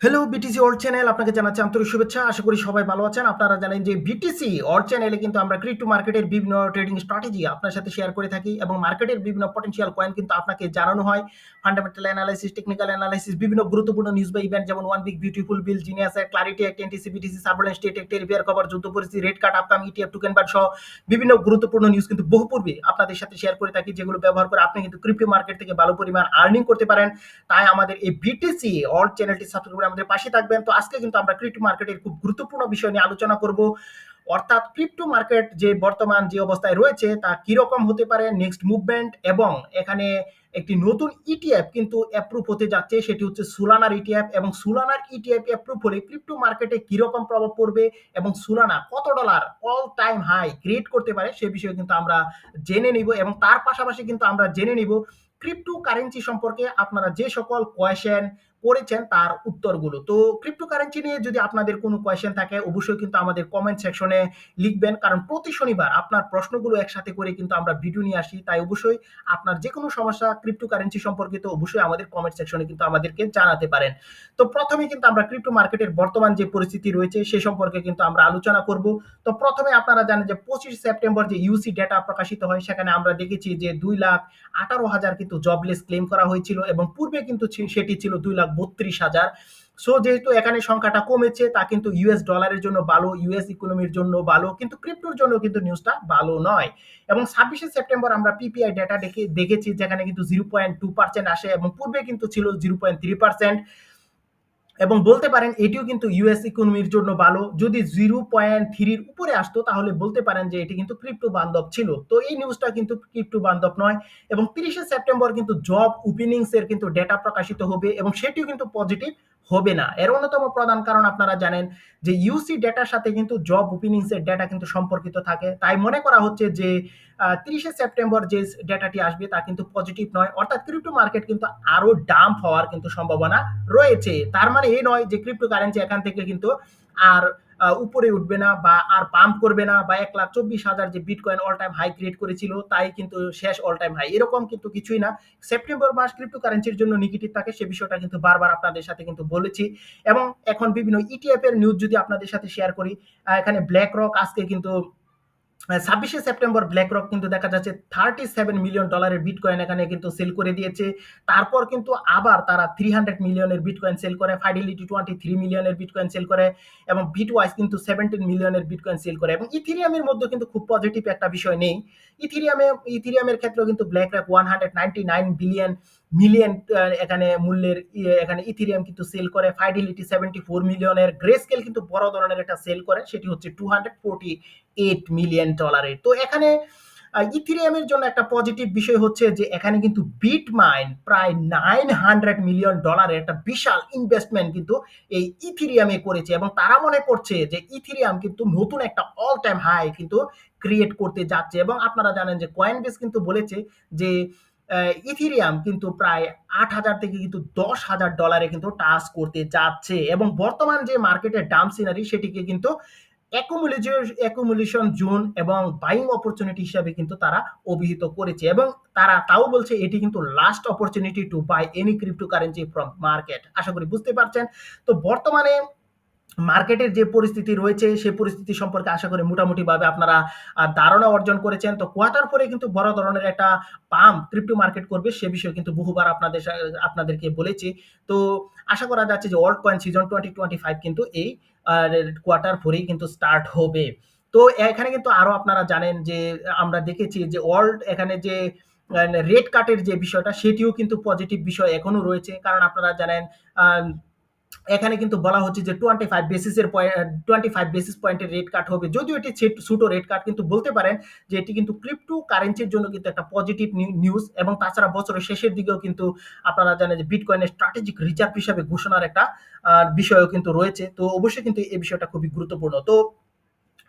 Hello BTC all channel আপনাকে জানাচ্ছি আন্তরিক শুভেচ্ছা। আশা করি সবাই ভালো আছেন। আপনারা জানেন যে বিটিসি অল চ্যানেলে কিন্তু আমরা ক্রিপ্টো মার্কেটের বিভিন্ন ট্রেডিং স্ট্র্যাটেজি আপনার সাথে শেয়ার করে থাকি এবং মার্কেটের বিভিন্ন পটেনশিয়াল কয়েন কিন্তু আপনাকে জানানো হয়। ফান্ডামেন্টাল অ্যানালাইসিস, টেকনিক্যাল অ্যানালাইসিস, বিভিন্ন গুরুত্বপূর্ণ নিউজ বা ইভেন্ট যেমন one big beautiful bill, genius act, clarity act, NTC, BTC, surveillance state act, repair cover, যুদ্ধ পরিস্থিতি, red card, upcoming ETF, token বার সহ বিভিন্ন গুরুত্বপূর্ণ নিউজ কিন্তু বহু পূর্বে আপনাদের সাথে শেয়ার করে থাকি, যেগুলো ব্যবহার করে আপনি কিন্তু ক্রিপ্টো মার্কেট থেকে ভালো পরিমাণ আর্নিং করতে পারেন। তাই আমাদের এই বিটিসি অল চ্যানেলটি সাবস্ক্রাইব করে আমাদের পাশে থাকবেন। তো আজকে কিন্তু আমরা ক্রিপ্টো মার্কেটের খুব গুরুত্বপূর্ণ বিষয় নিয়ে আলোচনা করব, অর্থাৎ ক্রিপ্টো মার্কেট যে বর্তমান যে অবস্থায় রয়েছে তা কিরকম হতে পারে, নেক্সট মুভমেন্ট, এবং এখানে একটি নতুন ইটিএফ কিন্তু অ্যাপ্রুভ হতে যাচ্ছে, সেটি হচ্ছে সুলানার ইটিএফ। এবং সুলানার ইটিএফ অ্যাপ্রুভ হলে ক্রিপ্টো মার্কেটে কিরকম প্রভাব পড়বে এবং সুলানা কত dollar all time high create করতে পারে সে বিষয়ে কিন্তু আমরা জেনে নিব। এবং তার পাশাপাশি কিন্তু আমরা জেনে নিব ক্রিপ্টো কারেন্সি সম্পর্কে আপনারা যে সকল কোয়েশ্চেন করেছেন তার উত্তরগুলো। তো ক্রিপ্টো কারেন্সি নিয়ে যদি আপনাদের কোনো কোয়েশ্চেন থাকে অবশ্যই কিন্তু আমাদের কমেন্ট সেকশনে লিখবেন, কারণ প্রতি শনিবার আপনার প্রশ্নগুলো একসাথে করে কিন্তু আমরা ভিডিও নিয়ে আসি। তাই অবশ্যই আপনার যে কোনো সমস্যা ক্রিপ্টো কারেন্সি সম্পর্কিত অবশ্যই আমাদের কমেন্ট সেকশনে কিন্তু আমাদেরকে জানাতে পারেন। তো প্রথমে কিন্তু আমরা ক্রিপ্টো মার্কেটের বর্তমান যে পরিস্থিতি রয়েছে সে সম্পর্কে কিন্তু আমরা আলোচনা করব। তো প্রথমে আপনারা জানেন যে 25 সেপ্টেম্বর যে ইউসি ডেটা প্রকাশিত হয় সেখানে আমরা দেখেছি যে 2,18,000 কিন্তু জবলেস ক্লেম করা হয়েছিল এবং পূর্বে কিন্তু সেটি ছিল 2,32,000। সো যেহেতু এখানে সংখ্যাটা কমেছে তা কিন্তু ইউএস ডলারের জন্য ভালো, ইউএস ইকোনমির জন্য ভালো, কিন্তু ক্রিপ্টোর জন্য কিন্তু নিউজটা ভালো নয়। এবং 26 সেপ্টেম্বর আমরা পিপিআই ডেটা দেখেছি যেখানে কিন্তু 0.2% আসে এবং পূর্বে কিন্তু ছিল 0.3%। এবং বলতে পারেন এটিও কিন্তু ইউএস ইকোনমির জন্য ভালো। যদি 0.3 উপরে আসতো তাহলে বলতে পারেন যে এটি কিন্তু ক্রিপ্টো বান্ধব ছিল। তো এই নিউজটা কিন্তু ক্রিপ্টো বান্ধব নয়। এবং 30 সেপ্টেম্বর কিন্তু জব ওপেনিংস এর কিন্তু ডেটা প্রকাশিত হবে এবং সেটিও কিন্তু পজিটিভ হবে না। এর অন্যতম প্রধান কারণ আপনারা জানেন যে ইউসি ডেটার সাথে কিন্তু জব ওপেনিংস এর ডেটা কিন্তু সম্পর্কিত থাকে। তাই মনে করা হচ্ছে যে 30 সেপ্টেম্বর যে ডেটাটি আসবে তা কিন্তু পজিটিভ নয়, অর্থাৎ ক্রিপ্টো মার্কেট কিন্তু আরো ডাম্প হওয়ার কিন্তু সম্ভাবনা রয়েছে। তার মানে এই নয় যে ক্রিপ্টো কারেন্সি এখান থেকে কিন্তু আর উপরে উঠবে না বা আর পাম্প করবে না, বা 1,24,000 যে bitcoin all time high create করেছিল তাই কিন্তু শেষ অল টাইম হাই, এরকম কিন্তু কিছুই না। সেপ্টেম্বর মাস ক্রিপ্টো কারেন্সির জন্য নেগেটিভ থাকে, সে বিষয়টা কিন্তু বারবার আপনাদের সাথে কিন্তু বলেছি। এবং এখন বিভিন্ন ইটিএফ এর নিউজ যদি আপনাদের সাথে শেয়ার করি, এখানে ব্ল্যাক রক আজকে কিন্তু 26 সেপ্টেম্বর ব্ল্যাক রক কিন্তু দেখা যাচ্ছে $37 মিলিয়ন বিটকয়েন এখানে কিন্তু সেল করে দিয়েছে। তারপর কিন্তু আবার তারা 300 মিলিয়নের বিটকয়েন সেল করে, ফাইডেলিটি 23 মিলিয়নের বিটকয়েন সেল করে, এবং বিটওয়াইজ কিন্তু 17 মিলিয়নের বিটকয়েন সেল করে। এবং ইথিরিয়ামের মধ্যে কিন্তু খুব পজিটিভ একটা বিষয় নেই। ইথিরিয়ামের ক্ষেত্রেও কিন্তু ব্ল্যাক রক 199 মিলিয়ন এখানে মূল্যের এখানে ইথিরিয়াম কিন্তু সেল করে, ফাইডেলিটি 74 মিলিয়নের, গ্রে স্কেল কিন্তু বড় ধরনের একটা সেল করে, সেটি হচ্ছে $248 মিলিয়ন। তো এখানে ইথিরিয়ামের জন্য একটা পজিটিভ বিষয় হচ্ছে যে এখানে কিন্তু বিটমাইন প্রায় $900 মিলিয়ন একটা বিশাল ইনভেস্টমেন্ট কিন্তু এই ইথিরিয়ামে করেছে এবং তারা মনে করছে যে ইথিরিয়াম কিন্তু নতুন একটা অল টাইম হাই কিন্তু ক্রিয়েট করতে যাচ্ছে। এবং আপনারা জানেন যে কয়েনবেস কিন্তু বলেছে যে ইথিরিয়াম কিন্তু প্রায় 8,000 থেকে কিন্তু $10,000 কিন্তু টাচ করতে যাচ্ছে। এবং বর্তমান যে মার্কেটের ডাম্প সিনারি সেটিকে কিন্তু অ্যাকুমুলেশন জোন এবং বাইং অপরচুনিটি হিসাবে কিন্তু তারা অভিহিত করেছে, এবং তারা তাও বলছে এটি কিন্তু last opportunity to buy any cryptocurrency from market. আশা করি বুঝতে পারছেন। তো বর্তমানে মার্কেটের যে পরিস্থিতি রয়েছে সে পরিস্থিতি সম্পর্কে আশা করি মোটামুটিভাবে আপনারা ধারণা অর্জন করেছেন। তো কোয়ার্টার পরে কিন্তু বড় ধরনের একটা পাম্প ক্রিপ্টো মার্কেট করবে সে বিষয়ে কিন্তু বহুবার আপনাদেরকে বলেছি। তো আশা করা যাচ্ছে যে অল্ট কয়েন সিজন 2025 কিন্তু এই কোয়ার্টার পরেই কিন্তু স্টার্ট হবে। তো এখানে কিন্তু আরো আপনারা জানেন যে আমরা দেখেছি যে অল্ট এখানে যে রেট কাটের যে বিষয়টা সেটিও কিন্তু পজিটিভ বিষয় এখনো রয়েছে, কারণ আপনারা জানেন এখানে কিন্তু বলা হচ্ছে যে 25 বেসিস পয়েন্টের রেট কাট হবে, যদিও এটি ছোট রেট কাট, কিন্তু বলতে পারেন যে এটি কিন্তু ক্রিপ্টো কারেন্সির জন্য কিন্তু একটা পজিটিভ নিউজ। এবং তাছাড়া বছরের শেষের দিকেও কিন্তু আপনারা জানেন যে বিটকয়েনের স্ট্র্যাটেজিক রিজার্ভ হিসাবে ঘোষণার একটা বিষয়ও কিন্তু রয়েছে। তো অবশ্যই কিন্তু এই বিষয়টা খুবই গুরুত্বপূর্ণ। তো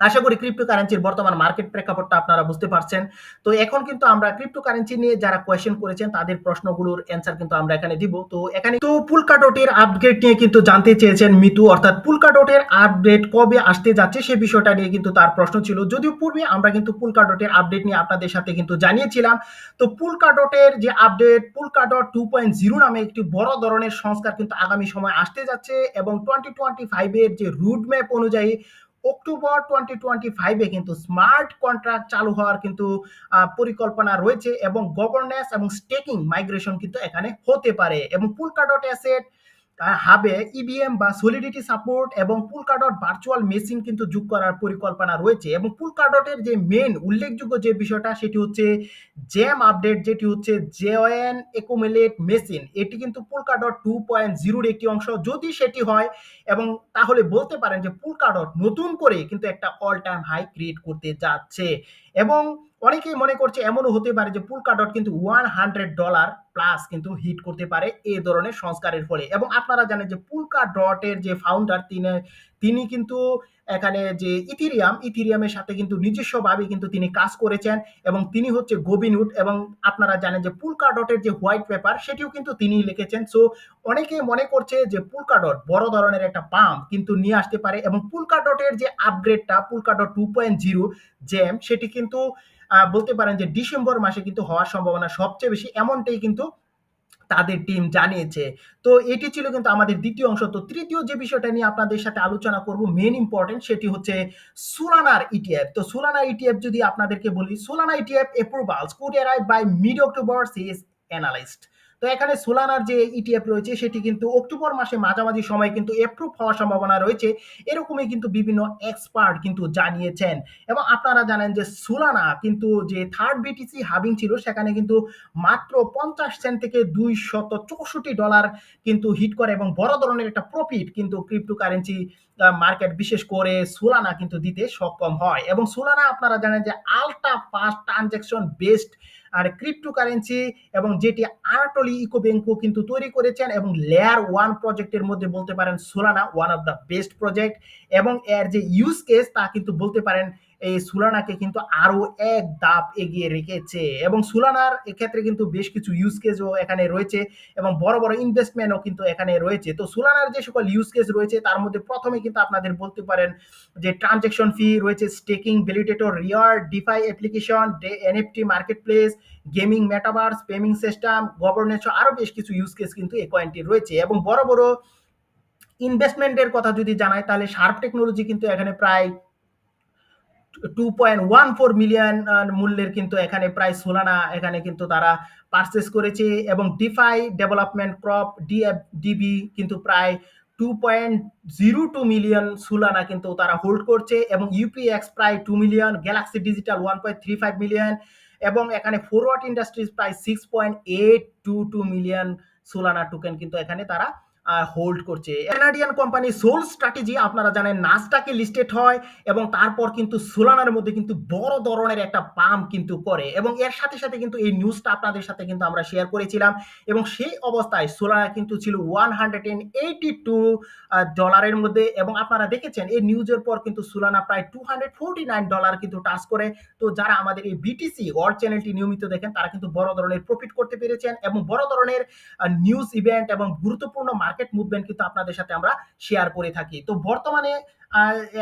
আশা করি ক্রিপ্টোকারেন্সির বর্তমান মার্কেট প্রেক্ষাপটটা আপনারা বুঝতে পারছেন। তো এখন কিন্তু আমরা ক্রিপ্টোকারেন্সি নিয়ে যারা কোয়েশ্চেন করেছেন তাদের প্রশ্নগুলোর অ্যান্সার কিন্তু আমরা এখানে দিব। তো এখানে তো Polkadot এর আপডেট নিয়ে কিন্তু জানতে চেয়েছেন মিতু, অর্থাৎ Polkadot এর আপডেট কবে আসতে যাচ্ছে সে বিষয়টা নিয়ে কিন্তু তার প্রশ্ন ছিল। যদিও পূর্বে আমরা কিন্তু Polkadot এর আপডেট নিয়ে আপনাদের সাথে কিন্তু জানিয়েছিলাম। তো Polkadot এর যে আপডেট Polkadot 2.0 নামে একটি বড় ধরনের সংস্কার কিন্তু আগামী সময়ে আসতে যাচ্ছে এবং 2025 এর যে রুট ম্যাপ অনুযায়ী অক্টোবর 2025 কিন্তু স্মার্ট কন্ট্রাক্ট চালু হওয়ার কিন্তু পরিকল্পনা রয়েছে এবং গভর্নেন্স এবং স্টেকিং মাইগ্রেশন কিন্তু এখানে হতে পারে এবং Polkadot অ্যাসেট হাবে ইভিএম বা সলিডিটি সাপোর্ট এবং Polkadot ভার্চুয়াল মেশিন কিন্তু যোগ করার পরিকল্পনা রয়েছে এবং Polkadot এর যে মেন উল্লেখযোগ্য যে বিষয়টা সেটি হচ্ছে জ্যাম আপডেট, যেটি হচ্ছে জেওয়েন একুমুলেট মেশিন। এটি কিন্তু Polkadot 2.0 এর একটি অংশ। যদি সেটি হয় এবং তাহলে বলতে পারেন যে Polkadot নতুন করে কিন্তু একটা অল টাইম হাই ক্রিয়েট করতে যাচ্ছে এবং অনেকেই মনে করছে এমনও হতে পারে যে Polkadot কিন্তু $100 প্লাস কিন্তু হিট করতে পারে এই ধরনের সংস্কারের ফলে এবং আপনারা জানেন যে Polkadot এর যে ফাউন্ডার তিনি কিন্তু এখানে যে ইথিরিয়ামের সাথে কিন্তু নিজস্বভাবে কিন্তু তিনি কাজ করেছেন এবং তিনি হচ্ছে গবিনুট এবং আপনারা জানেন যে Polkadot এর যে হোয়াইট পেপার সেটিও কিন্তু তিনি লিখেছেন। সো অনেকে মনে করছে যে Polkadot বড় ধরনের একটা পাম্প কিন্তু নিয়ে আসতে পারে এবং Polkadot এর যে আপগ্রেডটা Polkadot 2.0 জ্যাম সেটি কিন্তু বলতে পারেন যে ডিসেম্বর মাসে কিন্তু হওয়ার সম্ভাবনা সবচেয়ে বেশি, এমনটাই কিন্তু তাদের টিম জানিয়েছে। তো এটি ছিল কিন্তু আমাদের দ্বিতীয় অংশ। তো তৃতীয় যে বিষয়টা নিয়ে আপনাদের সাথে আলোচনা করব মেইন ইম্পর্টেন্ট সেটি হচ্ছে Solana ETF। তো Solana ETF যদি আপনাদেরকে বলি, Solana ETF approvals could arrive by mid October says analyst। তো এখানে Solana র যে ETF রয়েছে সেটি কিন্তু অক্টোবর মাসে মাঝামাঝি সময়ে কিন্তু অ্যাপ্রুভ হওয়ার সম্ভাবনা রয়েছে। এরকমই কিন্তু বিভিন্ন এক্সপার্ট কিন্তু জানিয়েছেন এবং আপনারা জানেন যে Solana কিন্তু যে থার্ড BTC হাবিং ছিল সেখানে কিন্তু মাত্র 50 সেন্ট থেকে $264 কিন্তু হিট করে এবং বড় ধরনের একটা প্রফিট কিন্তু ক্রিপ্টোকারেন্সি মার্কেট বিশেষ করে Solana কিন্তু দিতে সক্ষম হয় এবং Solana আপনারা জানেন যে আলট্রা ফাস্ট ট্রানজ্যাকশন বেসড আর ক্রিপ্টোকারেন্সি এবং যেটি আনাটোলি ইকোব্যাংকো কিন্তু তৈরি করেছেন এবং লেয়ার 1 প্রজেক্টের মধ্যে বলতে পারেন Solana one of the best project এবং এর যে ইউজ কেস তা কিন্তু বলতে পারেন এই Solanaকে কিন্তু আরো এক ধাপ এগিয়ে রেখেছে এবং Solanaর এক্ষেত্রে কিন্তু বেশ কিছু ইউজ কেসও এখানে রয়েছে এবং বড় বড় ইনভেস্টমেন্টও কিন্তু এখানে রয়েছে। তো Solanaর যে সকল ইউজ কেস রয়েছে তার মধ্যে প্রথমে কিন্তু আপনাদের বলতে পারেন যে ট্রানজ্যাকশন ফি রয়েছে, staking, validator, reward, defy application, NFT marketplace, gaming, metaverse, payment system, governance আরো বেশ কিছু ইউজ কেস কিন্তু এই কয়েনটি রয়েছে এবং বড় বড় ইনভেস্টমেন্টের কথা যদি জানাই তাহলে শার্প টেকনোলজি কিন্তু এখানে প্রায় 2.14 মিলিয়ন মূল্যের কিন্তু এখানে প্রায় Solana এখানে কিন্তু তারা পারচেস করেছে এবং ডিফাই ডেভেলপমেন্ট ক্রপ ডিবি কিন্তু প্রায় 2.02 মিলিয়ন Solana কিন্তু তারা হোল্ড করছে এবং ইউপিএক্স প্রায় 2 মিলিয়ন, গ্যালাক্সি ডিজিটাল 1.35 মিলিয়ন এবং এখানে ফরওয়ার্ড ইন্ডাস্ট্রিজ প্রায় 6.822 মিলিয়ন Solana টোকেন কিন্তু এখানে তারা হোল্ড করছে। কানাডিয়ান কোম্পানি সোল স্ট্র্যাটেজি আপনারা জানেন নাসডাকে লিস্টেড হয় এবং তারপর কিন্তু Solanaর মধ্যে কিন্তু বড় ধরনের একটা পাম্প কিন্তু করে এবং এর সাথে সাথে কিন্তু এই নিউজটা আপনাদের সাথে কিন্তু আমরা শেয়ার করেছিলাম এবং সেই অবস্থায় Solana কিন্তু ছিল $182 মধ্যে এবং আপনারা দেখেছেন এই নিউজের পর কিন্তু Solana প্রায় $249 কিন্তু টাচ করে। তো যারা আমাদের এই বিটিসি ওয়ার্ল্ড চ্যানেলটি নিয়মিত দেখেন তারা কিন্তু বড় ধরনের প্রফিট করতে পেরেছেন এবং বড় ধরনের নিউজ ইভেন্ট এবং গুরুত্বপূর্ণ মার্কেট মুভমেন্ট কিন্তু আপনাদের সাথে আমরা শেয়ার করে থাকি। তো বর্তমানে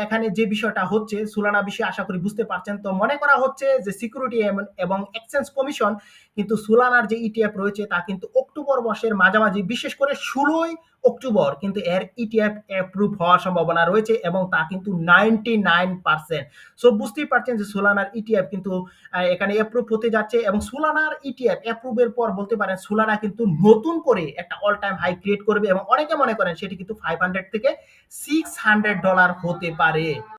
এখানে যে বিষয়টা হচ্ছে Solana বিষয়ে আশা করি বুঝতে পারছেন। তো মনে করা হচ্ছে যে সিকিউরিটি এবং এক্সচেঞ্জ কমিশন কিন্তু Solanaর যে ইটিএফ রয়েছে তা কিন্তু অক্টোবর মাসের মাঝামাঝি বিশেষ করে 16ই অক্টোবর কিন্তু এর ইটিএফ অ্যাপ্রুভ হওয়ার সম্ভাবনা রয়েছে এবং তা কিন্তু 99%। সো বুঝতেই পারছেন যে Solanaর ইটিএফ কিন্তু এখানে অ্যাপ্রুভ হতে যাচ্ছে এবং Solanaর ইটিএফ অ্যাপ্রুভের পর বলতে পারেন Solana কিন্তু নতুন করে একটা অল টাইম হাই ক্রিয়েট করবে এবং অনেকে মনে করেন সেটি কিন্তু $500 থেকে $600 হতে পারে।